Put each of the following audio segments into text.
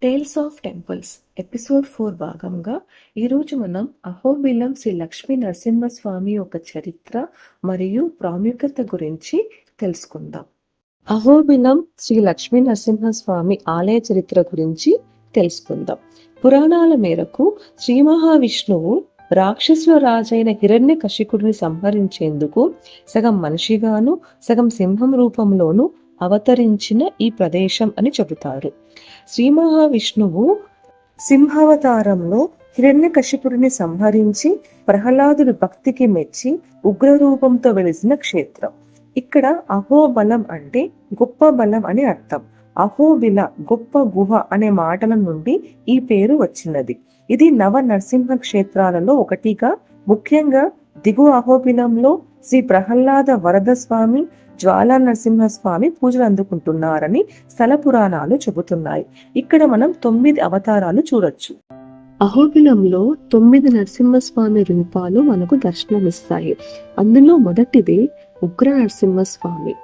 Tiles of temples episode 4 భాగంగా ఈరోజు మనం అహోబిలం శ్రీ లక్ష్మీ నరసింహస్వామి యొక్క చరిత్ర మరియు ప్రాముఖ్యత గురించి తెలుసుకుందాం. అహోబిలం శ్రీ లక్ష్మీ నరసింహస్వామి ఆలయ చరిత్ర గురించి తెలుసుకుందాం. పురాణాల మేరకు శ్రీ మహావిష్ణువు రాక్షసుల రాజైన హిరణ్యకశిపుడిని సంహరించేందుకు సగం మనిషిగాను సగం సింహం రూపంలోను అవతరించిన ఈ ప్రదేశం అని చెబుతారు. శ్రీ మహావిష్ణువు సింహావతారంలో హిరణ్యకశిపుడిని సంహరించి ప్రహ్లాదుడి భక్తికి మెచ్చి ఉగ్రరూపంతో వెలిసిన క్షేత్రం. ఇక్కడ అహోబలం అంటే గొప్ప బలం అని అర్థం. అహోబిల గొప్ప గుహ అనే మాటల నుండి ఈ పేరు వచ్చినది. ఇది నవ నరసింహ క్షేత్రాలలో ఒకటిగా, ముఖ్యంగా దిగువ అహోబిలంలో శ్రీ ప్రహ్లాద వరద స్వామి, జ్వాలా నరసింహస్వామి పూజలు అందుకుంటున్నారని స్థల పురాణాలు చెబుతున్నాయి. ఇక్కడ మనం 9 అవతారాలు చూడొచ్చు. అహోబిలంలో 9 నరసింహస్వామి రూపాలు మనకు దర్శనమిస్తాయి. అందులో మొదటిది ఉగ్ర నరసింహస్వామి,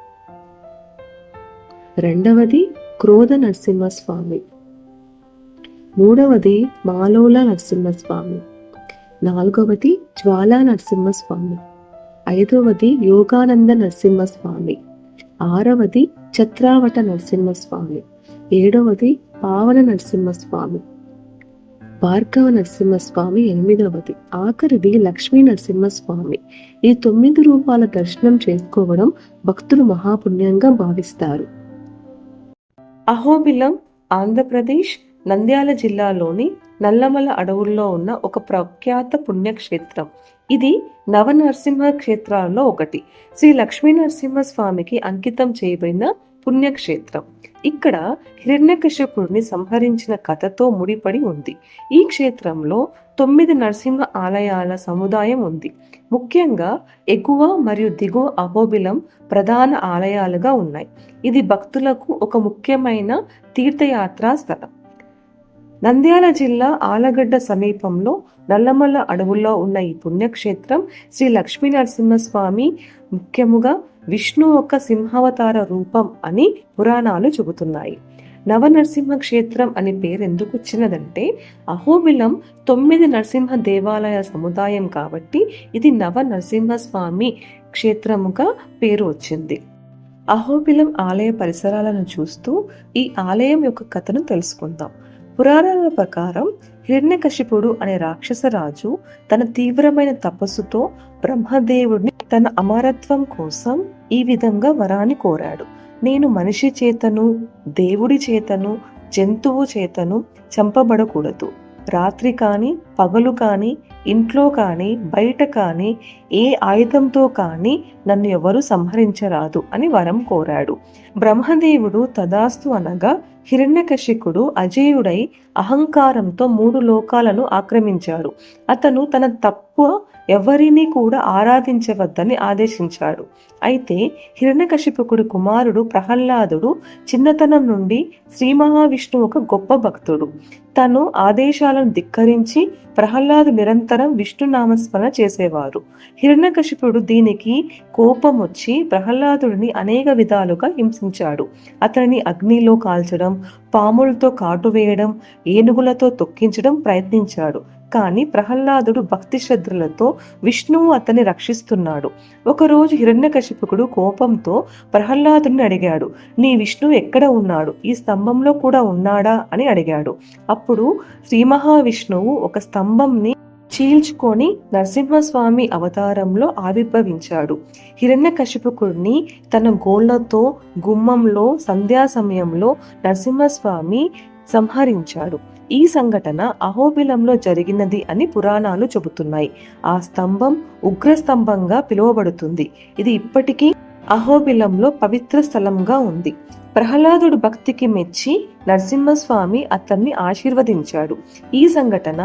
రెండవది క్రోధ నరసింహస్వామి, మూడవది మాలోల నరసింహస్వామి, నాలుగవది జ్వాలా నరసింహస్వామి, ఐదవది యోగానంద నరసింహస్వామి, ఆరవది ఛత్రావట నరసింహస్వామి, ఏడవది పావన నరసింహస్వామి, భార్గవ నరసింహస్వామి ఎనిమిదవది, ఆఖరిది లక్ష్మీ నరసింహస్వామి. ఈ 9 రూపాల దర్శనం చేసుకోవడం భక్తులు మహాపుణ్యంగా భావిస్తారు. అహోబిలం ఆంధ్రప్రదేశ్ నంద్యాల జిల్లాలోని నల్లమల అడవుల్లో ఉన్న ఒక ప్రఖ్యాత పుణ్యక్షేత్రం. ఇది నవనరసింహ క్షేత్రాల్లో ఒకటి. శ్రీ లక్ష్మీ నరసింహస్వామికి అంకితం చేయబడిన పుణ్యక్షేత్రం. ఇక్కడ హిరణ్యకశిపుడిని సంహరించిన కథతో ముడిపడి ఉంది. ఈ క్షేత్రంలో 9 నరసింహ ఆలయాల సముదాయం ఉంది. ముఖ్యంగా ఎగువ మరియు దిగువ అహోబిలం ప్రధాన ఆలయాలుగా ఉన్నాయి. ఇది భక్తులకు ఒక ముఖ్యమైన తీర్థయాత్రా స్థలం. నంద్యాల జిల్లా ఆలగడ్డ సమీపంలో నల్లమల్ల అడవుల్లో ఉన్న ఈ పుణ్యక్షేత్రం శ్రీ లక్ష్మీ నరసింహస్వామి, ముఖ్యముగా విష్ణు యొక్క సింహావతార రూపం అని పురాణాలు చెబుతున్నాయి. నవనరసింహ క్షేత్రం అనే పేరు ఎందుకు వచ్చినదంటే అహోబిలం 9 నరసింహ దేవాలయ సముదాయం కాబట్టి ఇది నవ నరసింహస్వామి క్షేత్రముగా పేరు వచ్చింది. అహోబిలం ఆలయ పరిసరాలను చూస్తూ ఈ ఆలయం యొక్క కథను తెలుసుకుందాం. పురాణాల ప్రకారం హిరణ్యకశిపుడు అనే రాక్షసరాజు తన తీవ్రమైన తపస్సుతో బ్రహ్మదేవుడిని తన అమరత్వం కోసం ఈ విధంగా వరాన్ని కోరాడు. నేను మనిషి చేతను, దేవుడి చేతను, జంతువు చేతను చంపబడకూడదు. రాత్రి కానీ పగలు కానీ ఇంట్లో కానీ బయట కానీ ఏ ఆయుధంతో కానీ నన్ను ఎవరు సంహరించరాదు అని వరం కోరాడు. బ్రహ్మదేవుడు తదాస్తు అనగా హిరణ్యకశిపుడు అజేయుడై అహంకారంతో 3 లోకాలను ఆక్రమించాడు. అతను తన తప్పు ఎవరిని కూడా ఆరాధించవద్దని ఆదేశించాడు. అయితే హిరణ్యకశిపుడి కుమారుడు ప్రహ్లాదుడు చిన్నతనం నుండి శ్రీ మహావిష్ణువు ఒక గొప్ప భక్తుడు. తను ఆదేశాలను ధిక్కరించి ప్రహ్లాదు నిరంతరం విష్ణు నామస్మరణ చేసేవారు. హిరణ్యకశిపుడు దీనికి కోపం వచ్చి ప్రహ్లాదుడిని అనేక విధాలుగా హింసించాడు. అతనిని అగ్నిలో కాల్చడం, పాములతో కాటు వేయడం, ఏనుగులతో తొక్కించడం ప్రయత్నించాడు. కానీ ప్రహ్లాదుడు భక్తి శ్రద్ధలతో విష్ణువు అతన్ని రక్షిస్తున్నాడు. ఒకరోజు హిరణ్యకశిపుడు కోపంతో ప్రహ్లాదుని అడిగాడు, నీ విష్ణువు ఎక్కడ ఉన్నాడు? ఈ స్తంభంలో కూడా ఉన్నాడా అని అడిగాడు. అప్పుడు శ్రీ మహావిష్ణువు ఒక స్తంభంని చీల్చుకొని నరసింహస్వామి అవతారంలో ఆవిర్భవించాడు. హిరణ్యకశిపుడిని తన గోళ్లతో గుమ్మంలో సంధ్యా సమయంలో నరసింహస్వామి సంహరించాడు. ఈ సంఘటన అహోబిలంలో జరిగినది అని పురాణాలు చెబుతున్నాయి. ఆ స్తంభం ఉగ్రస్తంభంగా పిలువబడుతుంది. ఇది ఇప్పటికీ అహోబిలంలో పవిత్ర స్థలంగా ఉంది. ప్రహ్లాదుడు భక్తికి మెచ్చి నరసింహస్వామి అతన్ని ఆశీర్వదించాడు. ఈ సంఘటన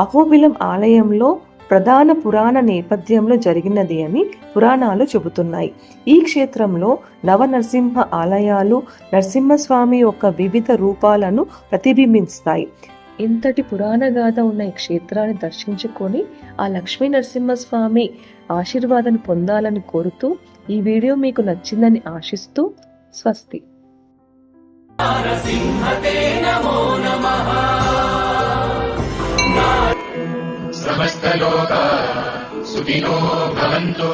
అహోబిలం ఆలయంలో ప్రధాన పురాణ నేపథ్యంలో జరిగినది అని పురాణాలు చెబుతున్నాయి. ఈ క్షేత్రంలో నవ నరసింహ ఆలయాలు నరసింహస్వామి యొక్క వివిధ రూపాలను ప్రతిబింబిస్తాయి. ఇంతటి పురాణ గాథ ఉన్న ఈ క్షేత్రాన్ని దర్శించుకొని ఆ లక్ష్మీ నరసింహస్వామి ఆశీర్వాదాన్ని పొందాలని కోరుతూ ఈ వీడియో మీకు నచ్చిందని ఆశిస్తూ స్వస్తి. సమస్తలోకా సుఖినో భవంతు.